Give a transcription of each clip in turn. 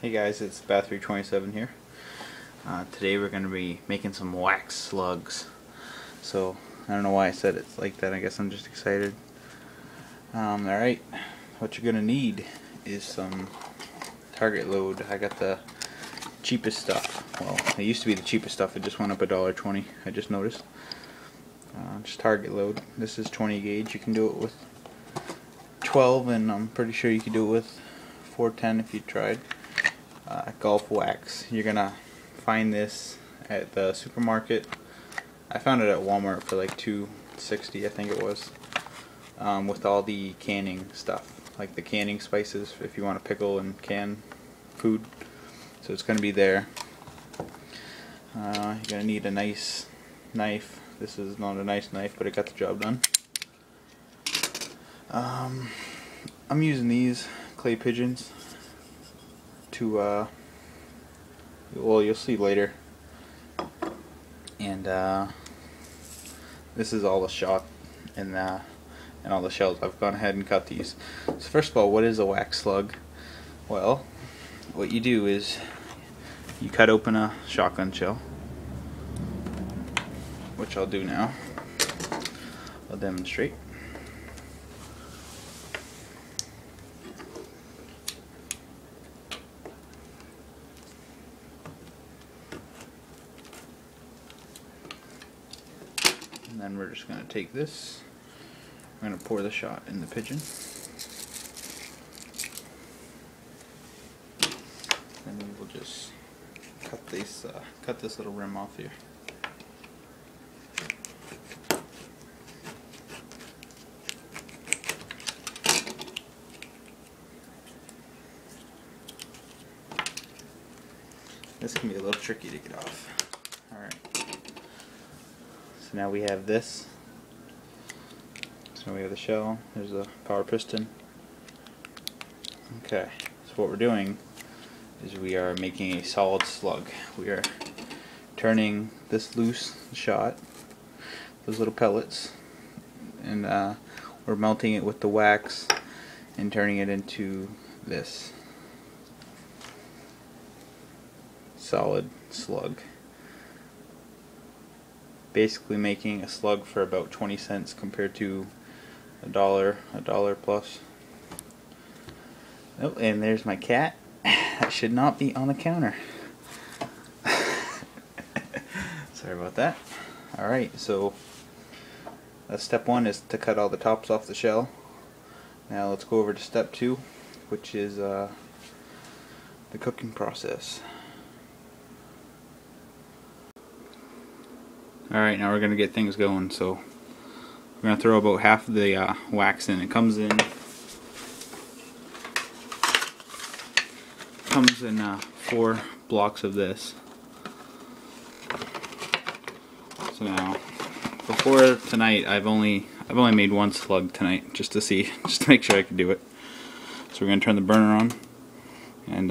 Hey guys, it's Bath327 here. Today we're going to be making some wax slugs. So, I don't know why I said it's like that, I guess I'm just excited. Alright, what you're going to need is some Target load. I got the cheapest stuff. Well, it used to be the cheapest stuff, it just went up $1.20, I just noticed. Just Target load. This is 20 gauge, you can do it with 12, and I'm pretty sure you could do it with 410 if you tried. Golf wax. You're gonna find this at the supermarket. I found it at Walmart for like $2.60, I think it was, with all the canning stuff, like the canning spices if you want to pickle and can food. So it's gonna be there. You're gonna need a nice knife. This is not a nice knife, but it got the job done. I'm using these clay pigeons to well, you'll see later. And this is all the shot and all the shells. I've gone ahead and cut these. So first of all, what is a wax slug? Well, what you do is you cut open a shotgun shell, which I'll do now. I'll demonstrate. And then we're just going to take this, we're going to pour the shot in the pigeon, and we will just cut this little rim off here. This can be a little tricky to get off. Alright. So now we have this. So we have the shell, there's a power piston. Okay, so what we're doing is we are making a solid slug. We are turning this loose shot, those little pellets, and we're melting it with the wax and turning it into this solid slug. Basically making a slug for about 20 cents compared to a dollar plus. Oh, and there's my cat. That should not be on the counter. Sorry about that. Alright, so step one is to cut all the tops off the shell. Now let's go over to step two, which is the cooking process. Alright, now we're going to get things going. So we're going to throw about half of the wax in. It comes in 4 blocks of this. So now, before tonight, I've only made one slug tonight, just to make sure I can do it. So we're going to turn the burner on and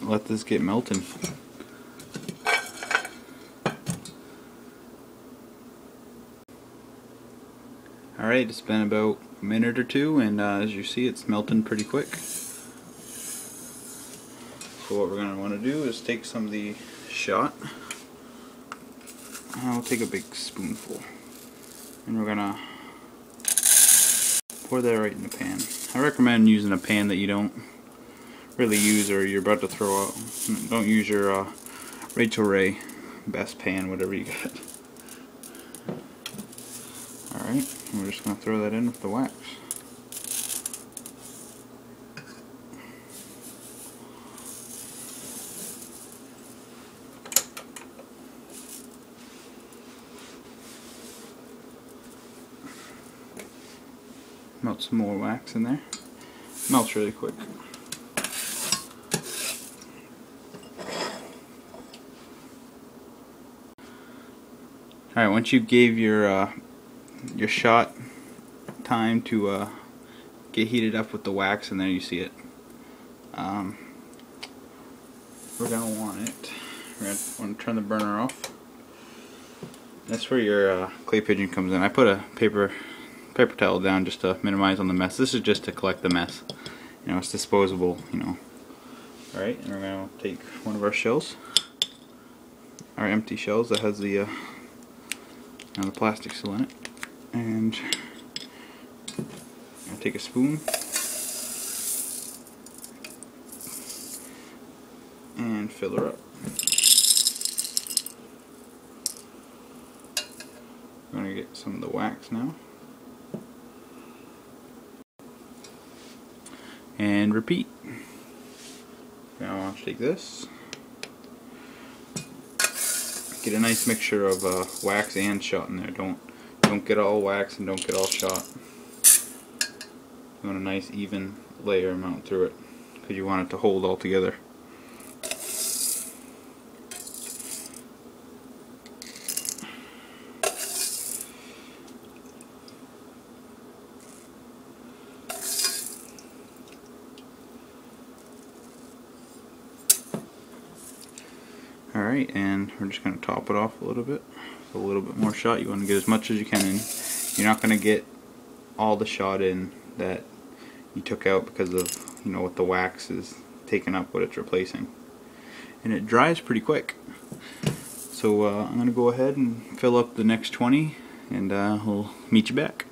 let this get melting. Alright, it's been about a minute or two, and as you see, it's melting pretty quick. So what we're going to want to do is take some of the shot. I'll take a big spoonful, and we're going to pour that right in the pan. I recommend using a pan that you don't really use or you're about to throw out. Don't use your Rachel Ray best pan, whatever you got. Alright, we're just going to throw that in with the wax. Melt some more wax in there. Melts really quick. Alright, once you gave your shot time to get heated up with the wax, and there you see it. We're going to want it. We're going to want to turn the burner off. That's where your clay pigeon comes in. I put a paper towel down just to minimize on the mess. This is just to collect the mess. You know, it's disposable, you know. Alright, and we're going to take one of our shells, our empty shells that has the the plastic still in it, and I'll take a spoon and fill her up. I'm going to get some of the wax now. And repeat. Now I want to take this. Get a nice mixture of wax and shot in there. Don't get all wax and don't get all shot. You want a nice even layer amount through it because you want it to hold all together. Alright, and we're just going to top it off a little bit. So a little bit more shot. You want to get as much as you can in. You're not going to get all the shot in that you took out because of, what the wax is taking up, what it's replacing. And it dries pretty quick. So I'm going to go ahead and fill up the next 20 and we'll meet you back.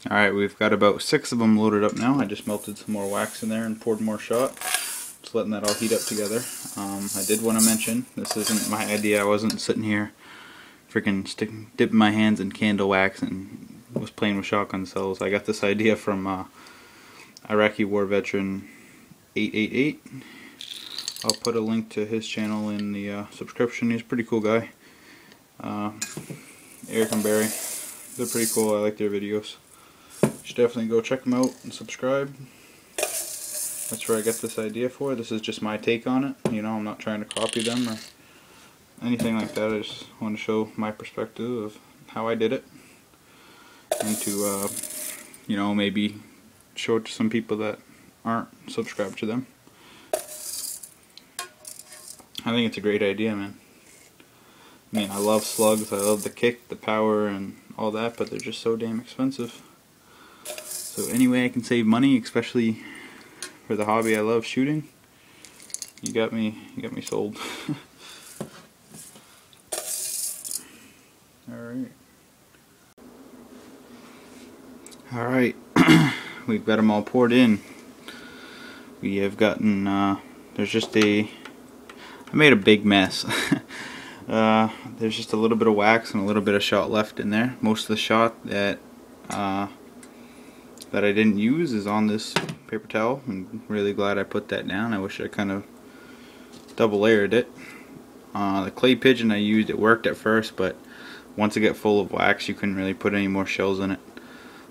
Alright, we've got about 6 of them loaded up now. I just melted some more wax in there and poured more shot. Just letting that all heat up together. I did want to mention, this isn't my idea. I wasn't sitting here freaking dipping my hands in candle wax and was playing with shotgun cells. I got this idea from Iraqi war veteran 888. I'll put a link to his channel in the subscription. He's a pretty cool guy. Eric and Barry. They're pretty cool. I like their videos. You should definitely go check them out and subscribe. That's where I got this idea for. This is just my take on it. I'm not trying to copy them or anything like that. I just want to show my perspective of how I did it. And to, maybe show it to some people that aren't subscribed to them. I think it's a great idea, man. I mean, I love slugs. I love the kick, the power, and all that, but they're just so damn expensive. So any way I can save money, especially for the hobby I love, shooting, you got me sold. Alright, we've got them all poured in. We have gotten, there's just I made a big mess. There's just a little bit of wax and a little bit of shot left in there. Most of the shot that I didn't use is on this paper towel. I'm really glad I put that down. I wish I kind of double layered it. The clay pigeon I used, it worked at first, but once it got full of wax you couldn't really put any more shells in it.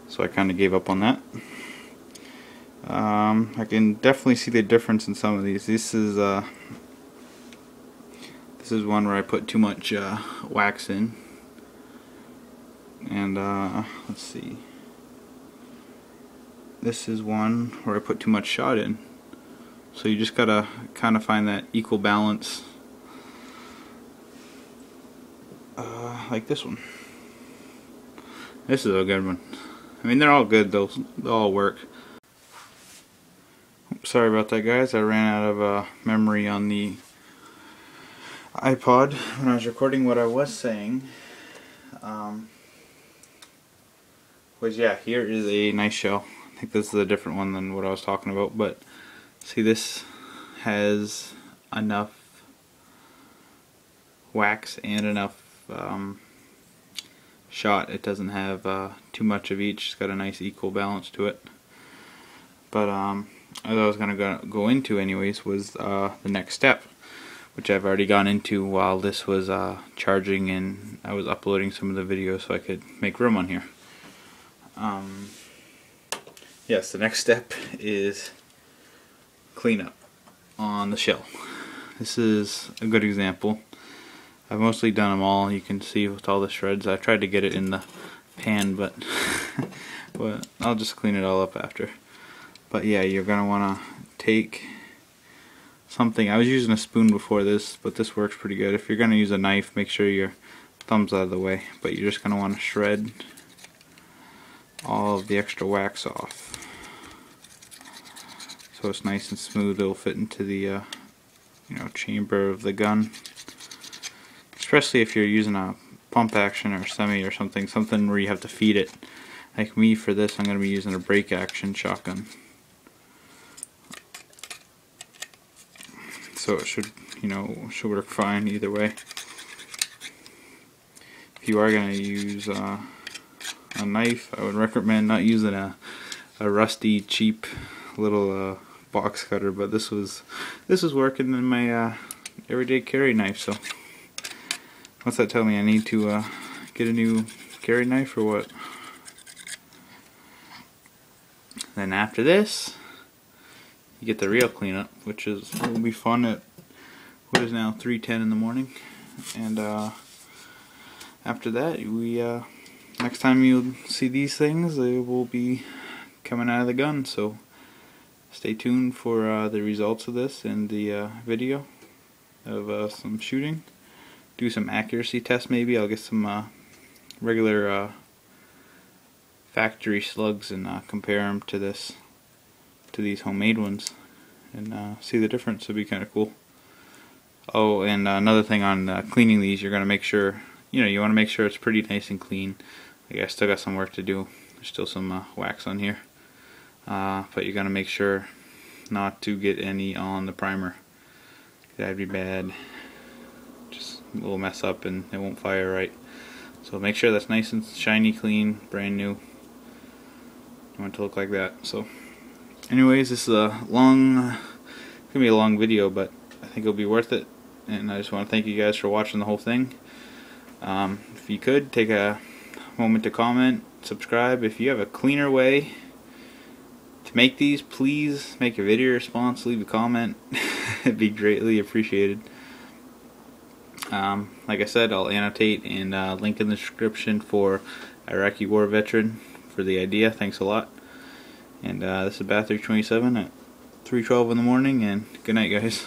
So I kind of gave up on that. I can definitely see the difference in some of these. This is one where I put too much wax in. And let's see. This is one where I put too much shot in. So you just gotta kind of find that equal balance, like this one. This is a good one. I mean, they're all good, they'll all work. Sorry about that, guys. I ran out of memory on the iPod when I was recording. What I was saying was, yeah, here is a nice shell. I think this is a different one than what I was talking about, but see, this has enough wax and enough shot. It doesn't have too much of each. It's got a nice equal balance to it. But as I was going to go into anyways was the next step, which I've already gone into while this was charging and I was uploading some of the videos so I could make room on here. Yes, the next step is cleanup on the shell. This is a good example. I've mostly done them all. You can see with all the shreds. I tried to get it in the pan, but but I'll just clean it all up after. But yeah, you're gonna want to take something. I was using a spoon before this, but this works pretty good. If you're gonna use a knife, make sure your thumb's out of the way. But you're just gonna want to shred all of the extra wax off. so it's nice and smooth. It'll fit into the chamber of the gun, especially if you're using a pump action or semi or something where you have to feed it. Like me, for this I'm going to be using a break action shotgun, so it should work fine either way. If you are going to use a knife, I would recommend not using a rusty cheap little box cutter, but this was working in my everyday carry knife. So what's that tell me? I need to get a new carry knife or what? Then after this, you get the real cleanup, which will be fun at what is now 3:10 in the morning. And after that, next time you'll see these things, they will be coming out of the gun. So stay tuned for the results of this in the video of some shooting. Do some accuracy tests maybe. I'll get some regular factory slugs and compare them to these homemade ones and see the difference. It'll be kind of cool. Oh, and another thing on cleaning these, you're going to make sure, you want to make sure it's pretty nice and clean. Like, I still got some work to do. There's still some wax on here. But you're going to make sure not to get any on the primer. That'd be bad. Just a little mess up and it won't fire right. So make sure that's nice and shiny, clean, brand new. You want it to look like that. So anyways, this is it's gonna be a long video, but I think it'll be worth it. And I just want to thank you guys for watching the whole thing. If you could take a moment to comment, subscribe. If you have a cleaner way to make these, please make a video response, leave a comment. It'd be greatly appreciated. Like I said, I'll annotate and link in the description for Iraqi War Veteran for the idea. Thanks a lot. And this is Bat 327 at 3:12 in the morning, and good night, guys.